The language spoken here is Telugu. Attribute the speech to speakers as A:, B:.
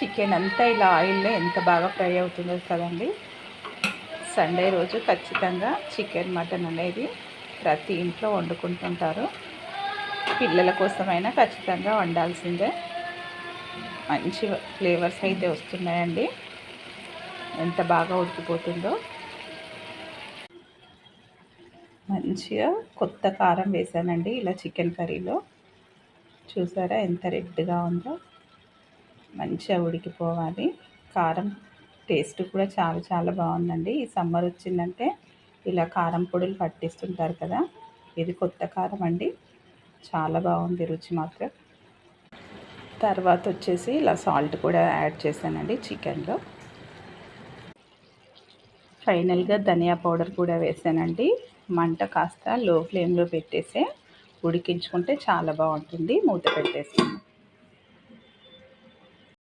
A: చికెన్ అంతా ఇలా ఆయిల్లో ఎంత బాగా ఫ్రై అవుతుందో కదండి. సండే రోజు ఖచ్చితంగా చికెన్ మటన్ అనేది ప్రతి ఇంట్లో వండుకుంటుంటారు. పిల్లల కోసమైనా ఖచ్చితంగా వండాల్సిందే. మంచి ఫ్లేవర్స్ అయితే వస్తున్నాయండి. ఎంత బాగా ఉడికిపోతుందో. మంచిగా కొత్త కారం వేసానండి ఇలా చికెన్ కర్రీలో. చూసారా ఎంత రెడ్గా ఉందో. మంచిగా ఉడికిపోవాలి. కారం టేస్ట్ కూడా చాలా చాలా బాగుందండి. ఈ సమ్మర్ వచ్చిందంటే ఇలా కారం పొడులు పట్టిస్తుంటారు కదా, ఇది కొత్త కారం అండి. చాలా బాగుంది రుచి మాత్రం. తర్వాత వచ్చేసి ఇలా సాల్ట్ కూడా యాడ్ చేశానండి చికెన్లో. ఫైనల్గా ధనియా పౌడర్ కూడా వేసానండి. మంట కాస్త లో ఫ్లేమ్లో పెట్టేసే ఉడికించుకుంటే చాలా బాగుంటుంది. మూత పెట్టేసాను.